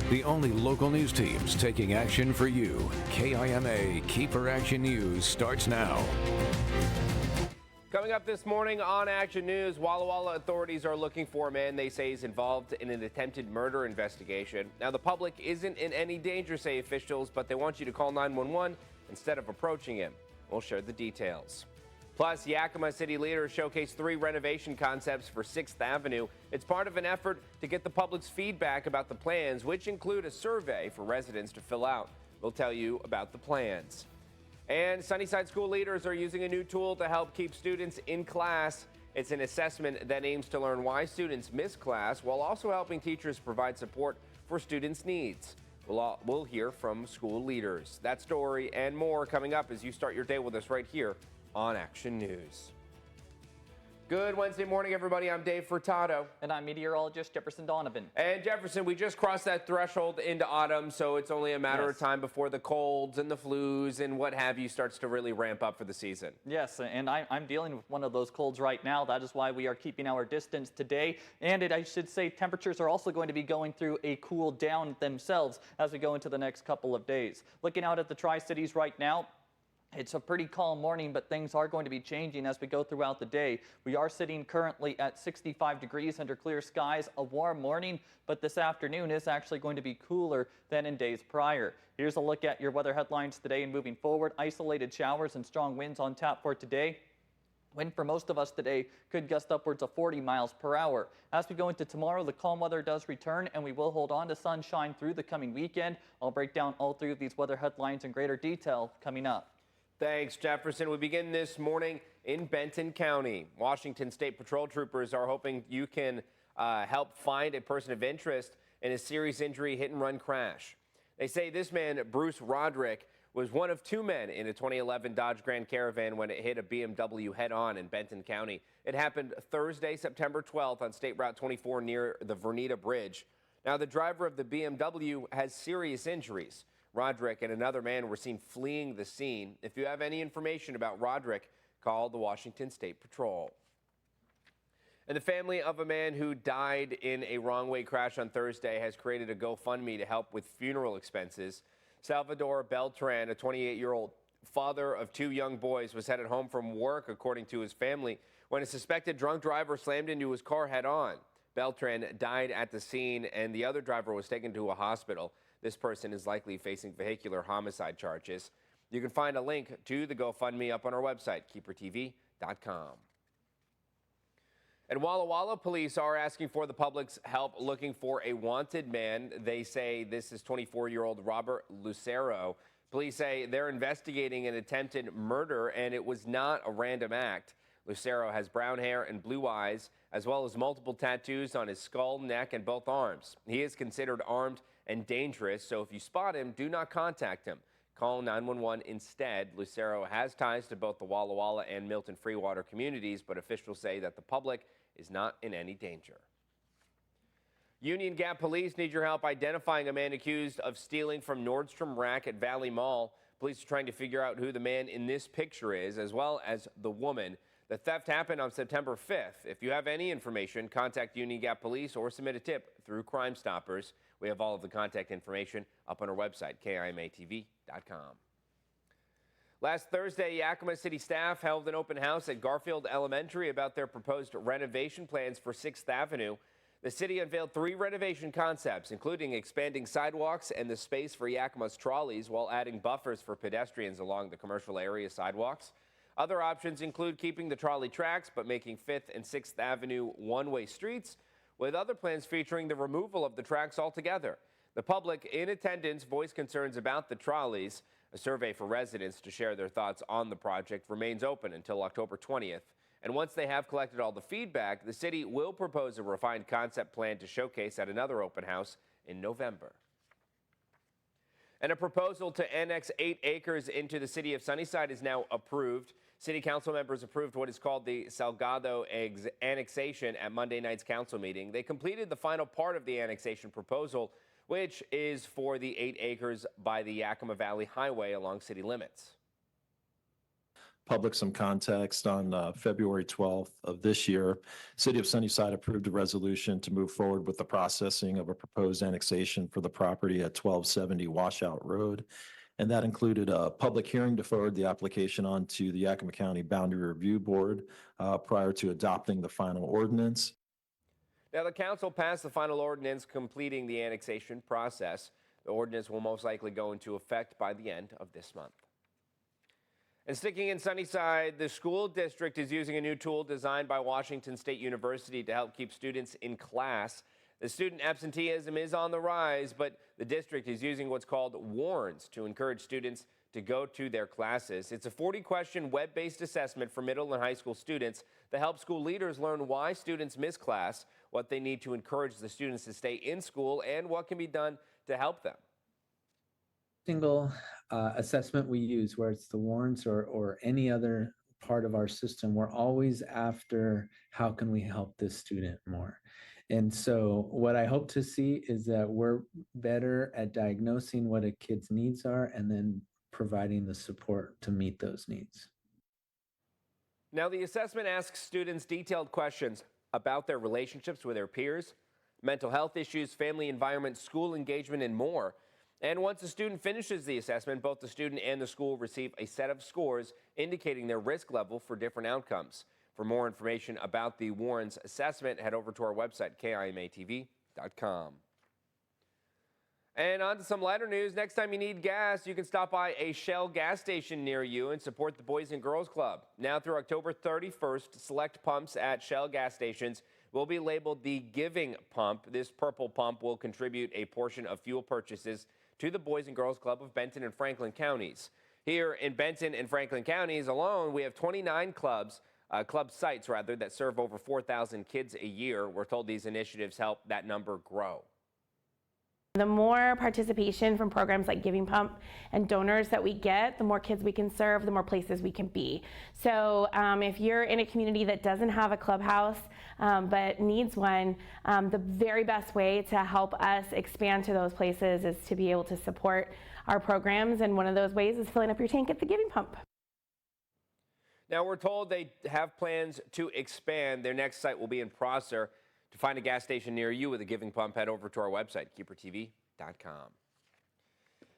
The only local news teams taking action for you. KIMA KEPR Action News starts now. Coming up this morning on Action News, Walla Walla authorities are looking for a man they say is involved in an attempted murder investigation. Now, the public isn't in any danger, say officials, but they want you to call 911 instead of approaching him. We'll share the details. Plus, Yakima city leaders showcase 3 renovation concepts for 6th Avenue. It's part of an effort to get the public's feedback about the plans, which include a survey for residents to fill out. We'll tell you about the plans. And Sunnyside school leaders are using a new tool to help keep students in class. It's an assessment that aims to learn why students miss class while also helping teachers provide support for students' needs. We'll hear from school leaders. That story and more coming up as you start your day with us right here on Action News. Good Wednesday morning, everybody. I'm Dave Furtado. And I'm meteorologist Jefferson Donovan. And Jefferson, we just crossed that threshold into autumn, so it's only a matter of time before the colds and the flus and what have you starts to really ramp up for the season. Yes, and I'm dealing with one of those colds right now. That is why we are keeping our distance today. And I should say temperatures are also going to be going through a cool down themselves as we go into the next couple of days. Looking out at the Tri-Cities right now, it's a pretty calm morning, but things are going to be changing as we go throughout the day. We are sitting currently at 65 degrees under clear skies, a warm morning, but this afternoon is actually going to be cooler than in days prior. Here's a look at your weather headlines today and moving forward. Isolated showers and strong winds on tap for today. Wind for most of us today could gust upwards of 40 miles per hour. As we go into tomorrow, the calm weather does return and we will hold on to sunshine through the coming weekend. I'll break down all 3 of these weather headlines in greater detail coming up. Thanks, Jefferson. We begin this morning in Benton County. Washington State Patrol troopers are hoping you can help find a person of interest in a serious injury hit-and-run crash. They say this man, Bruce Roderick, was one of 2 men in a 2011 Dodge Grand Caravan when it hit a BMW head-on in Benton County. It happened Thursday, September 12th on State Route 24 near the Vernita Bridge. Now, the driver of the BMW has serious injuries. Roderick and another man were seen fleeing the scene. If you have any information about Roderick, call the Washington State Patrol. And the family of a man who died in a wrong-way crash on Thursday has created a GoFundMe to help with funeral expenses. Salvador Beltran, a 28-year-old father of 2 young boys, was headed home from work, according to his family, when a suspected drunk driver slammed into his car head-on. Beltran died at the scene, and the other driver was taken to a hospital. This person is likely facing vehicular homicide charges. You can find a link to the GoFundMe up on our website, KEPRTV.com. And Walla Walla police are asking for the public's help looking for a wanted man. They say this is 24-year-old Robert Lucero. Police say they're investigating an attempted murder, and it was not a random act. Lucero has brown hair and blue eyes, as well as multiple tattoos on his skull, neck, and both arms. He is considered armed and dangerous, so if you spot him, do not contact him. Call 911 instead. Lucero has ties to both the Walla Walla and Milton Freewater communities, but officials say that the public is not in any danger. Union Gap police need your help identifying a man accused of stealing from Nordstrom Rack at Valley Mall. Police are trying to figure out who the man in this picture is, as well as the woman. The theft happened on September 5th. If you have any information, contact Union Gap Police or submit a tip through Crime Stoppers. We have all of the contact information up on our website, KIMATV.com. Last Thursday, Yakima City staff held an open house at Garfield Elementary about their proposed renovation plans for 6th Avenue. The city unveiled 3 renovation concepts, including expanding sidewalks and the space for Yakima's trolleys while adding buffers for pedestrians along the commercial area sidewalks. Other options include keeping the trolley tracks but making 5th and 6th Avenue one-way streets, with other plans featuring the removal of the tracks altogether. The public in attendance voiced concerns about the trolleys. A survey for residents to share their thoughts on the project remains open until October 20th. And once they have collected all the feedback, the city will propose a refined concept plan to showcase at another open house in November. And a proposal to annex 8 acres into the city of Sunnyside is now approved. City council members approved what is called the Salgado annexation at Monday night's council meeting. They completed the final part of the annexation proposal, which is for the 8 acres by the Yakima Valley Highway along city limits. public some context, on February 12th of this year, City of Sunnyside approved a resolution to move forward with the processing of a proposed annexation for the property at 1270 Washout Road. And that included a public hearing to forward the application on to the Yakima County Boundary Review Board prior to adopting the final ordinance. Now, the council passed the final ordinance completing the annexation process. The ordinance will most likely go into effect by the end of this month. And sticking in Sunnyside, the school district is using a new tool designed by Washington State University to help keep students in class. The student absenteeism is on the rise, but the district is using what's called warns to encourage students to go to their classes. It's a 40-question web-based assessment for middle and high school students that helps school leaders learn why students miss class, what they need to encourage the students to stay in school, and what can be done to help them. Single assessment we use, where it's the warrants or any other part of our system, we're always after how can we help this student more. And so what I hope to see is that we're better at diagnosing what a kid's needs are and then providing the support to meet those needs. Now, the assessment asks students detailed questions about their relationships with their peers, mental health issues, family environment, school engagement, and more. And once a student finishes the assessment, both the student and the school receive a set of scores indicating their risk level for different outcomes. For more information about the Warren's assessment, head over to our website, KIMATV.com. And on to some lighter news. Next time you need gas, you can stop by a Shell gas station near you and support the Boys and Girls Club. Now through October 31st, select pumps at Shell gas stations will be labeled the Giving Pump. This purple pump will contribute a portion of fuel purchases to the Boys and Girls Club of Benton and Franklin counties. Here in Benton and Franklin counties alone, we have 29 club sites that serve over 4,000 kids a year. We're told these initiatives help that number grow. The more participation from programs like Giving Pump and donors that we get, the more kids we can serve, the more places we can be. So if you're in a community that doesn't have a clubhouse but needs one, the very best way to help us expand to those places is to be able to support our programs, and one of those ways is filling up your tank at the Giving Pump. Now, we're told they have plans to expand. Their next site will be in Prosser. To find a gas station near you with a Giving Pump, head over to our website, KEPRTV.com.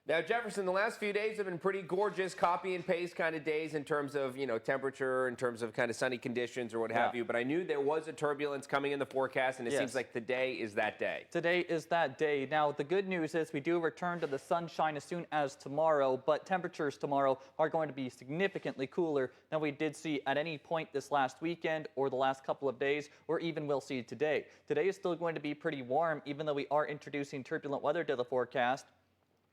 Now, Jefferson, the last few days have been pretty gorgeous, copy and paste kind of days in terms of, temperature, in terms of kind of sunny conditions or what have you. But I knew there was a turbulence coming in the forecast, and it seems like today is that day. Today is that day. Now, the good news is we do return to the sunshine as soon as tomorrow, but temperatures tomorrow are going to be significantly cooler than we did see at any point this last weekend or the last couple of days, or even we'll see today. Today is still going to be pretty warm, even though we are introducing turbulent weather to the forecast.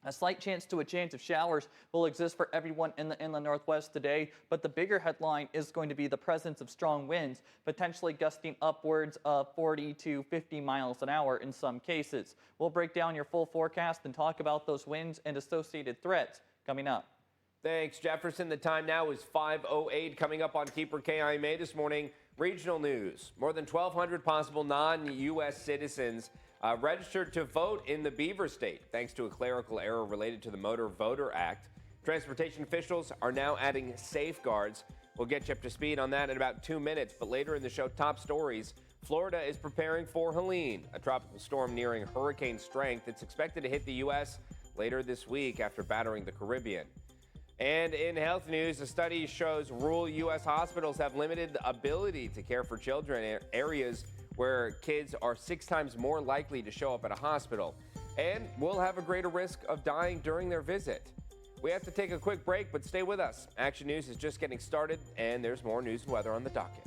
A slight chance of showers will exist for everyone in the inland northwest today, but the bigger headline is going to be the presence of strong winds, potentially gusting upwards of 40 to 50 miles an hour in some cases. We'll break down your full forecast and talk about those winds and associated threats coming up. Thanks, Jefferson. The time now is 5:08. Coming up on Keeper KIMA this morning, regional news. More than 1,200 possible non-U.S. citizens registered to vote in the Beaver State, thanks to a clerical error related to the Motor Voter Act. Transportation officials are now adding safeguards. We'll get you up to speed on that in about 2 minutes, but later in the show, top stories. Florida is preparing for Helene, a tropical storm nearing hurricane strength. It's expected to hit the U.S. later this week after battering the Caribbean. And in health news, a study shows rural U.S. hospitals have limited ability to care for children in areas where kids are 6 times more likely to show up at a hospital and will have a greater risk of dying during their visit. We have to take a quick break, but stay with us. Action News is just getting started, and there's more news and weather on the docket.